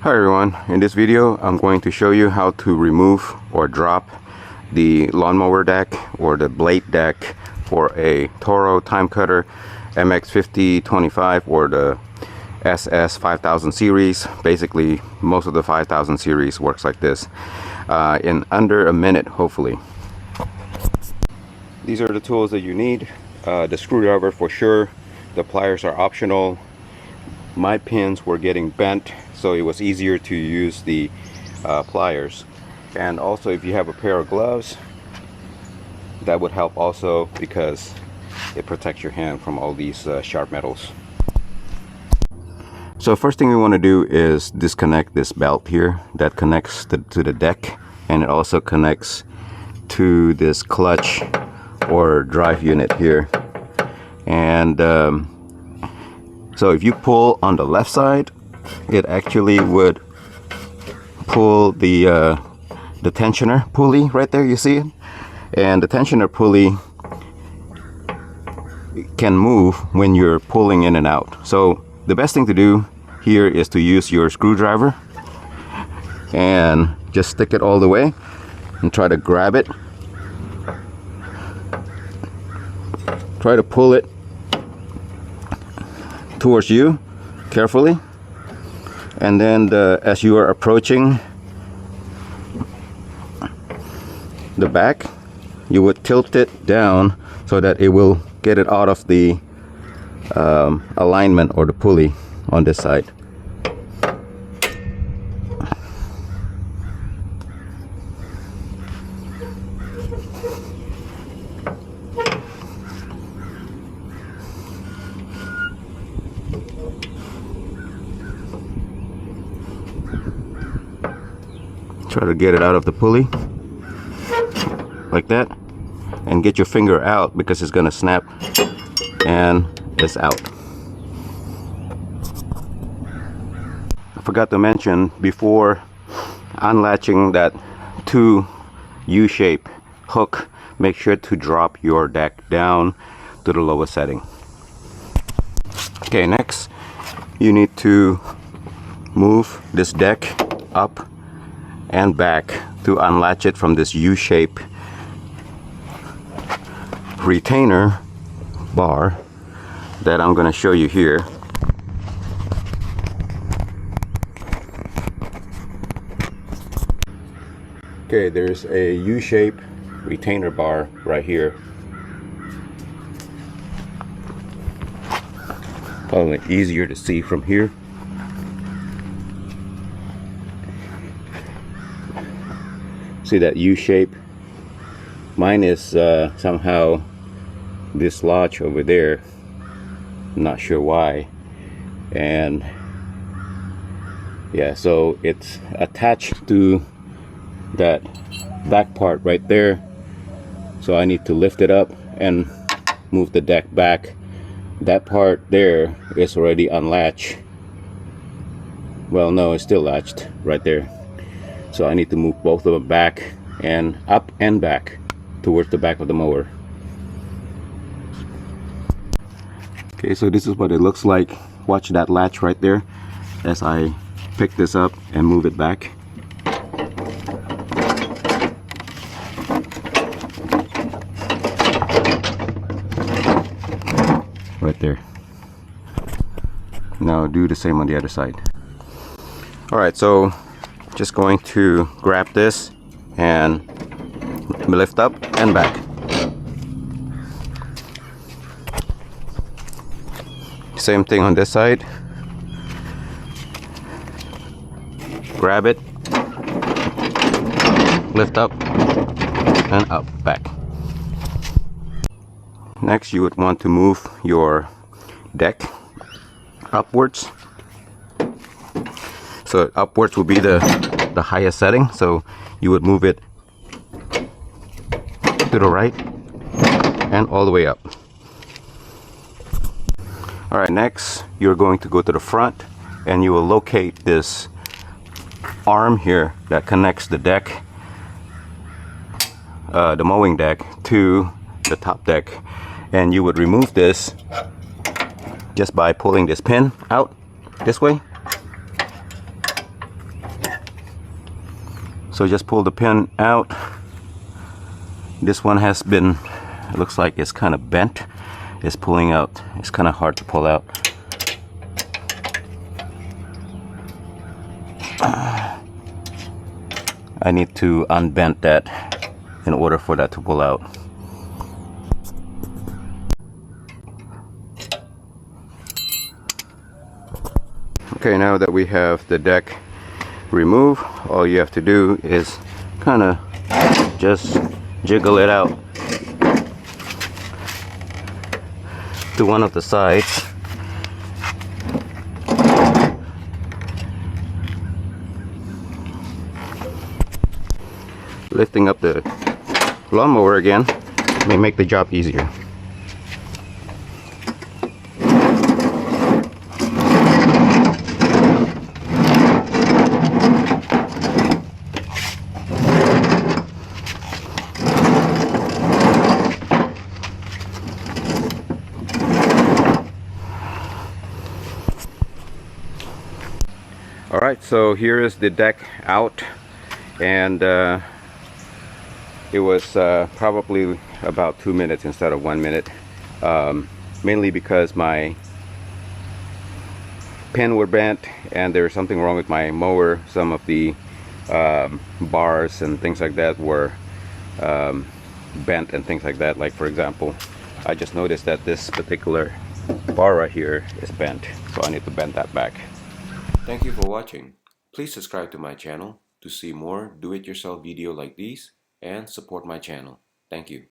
Hi everyone, in this video I'm going to show you how to remove or drop the lawnmower deck or the blade deck for a Toro Timecutter MX5025 or the SS 5000 series. Basically most of the 5000 series works like this in under a minute, hopefully. These are the tools that you need. The screwdriver for sure, the pliers are optional. My pins were getting bent, so it was easier to use the pliers. And also if you have a pair of gloves, that would help also because it protects your hand from all these sharp metals. So first thing we want to do is disconnect this belt here that connects to the deck, and it also connects to this clutch or drive unit here. And so if you pull on the left side, it actually would pull the tensioner pulley right there, you see it? And the tensioner pulley can move when you're pulling in and out. So the best thing to do here is to use your screwdriver and just stick it all the way and try to grab it. Try to pull it towards you carefully, and then as you are approaching the back, you would tilt it down so that it will get it out of the alignment or the pulley on this side. Try to get it out of the pulley like that, and get your finger out because it's gonna snap, and it's out. I forgot to mention, before unlatching that 2 U-shape hook, make sure to drop your deck down to the lowest setting. Okay, next you need to move this deck up and back to unlatch it from this U-shape retainer bar that I'm going to show you here. Okay, there's a U-shape retainer bar right here. Probably easier to see from here. See that U-shape? Mine is somehow dislodged over there. I'm not sure why. And yeah, so it's attached to that back part right there. So I need to lift it up and move the deck back. That part there is already unlatched. Well, no, it's still latched right there. So I need to move both of them back and up and back towards the back of the mower. Okay, so this is what it looks like. Watch that latch right there as I pick this up and move it back. Right there. Now do the same on the other side. Alright, so just going to grab this and lift up and back. Same thing on this side. Grab it, lift up and up, back. Next, you would want to move your deck upwards. So upwards will be the highest setting, so you would move it to the right and all the way up. Alright, next you're going to go to the front and you will locate this arm here that connects the deck, the mowing deck, to the top deck, and you would remove this just by pulling this pin out this way So just pull the pin out. This one has been, it looks like it's kind of bent. It's pulling out. It's kind of hard to pull out. I need to unbend that in order for that to pull out. Okay, now that we have the deck removed, all you have to do is kind of just jiggle it out to one of the sides. Lifting up the lawnmower again may make the job easier. Alright, so here is the deck out, and it was probably about 2 minutes instead of 1 minute, mainly because my pin were bent and there was something wrong with my mower. Some of the bars and things like that were bent and things like that. Like, for example, I just noticed that this particular bar right here is bent, so I need to bend that back. Thank you for watching. Please subscribe to my channel to see more do-it-yourself video like these and support my channel. Thank you.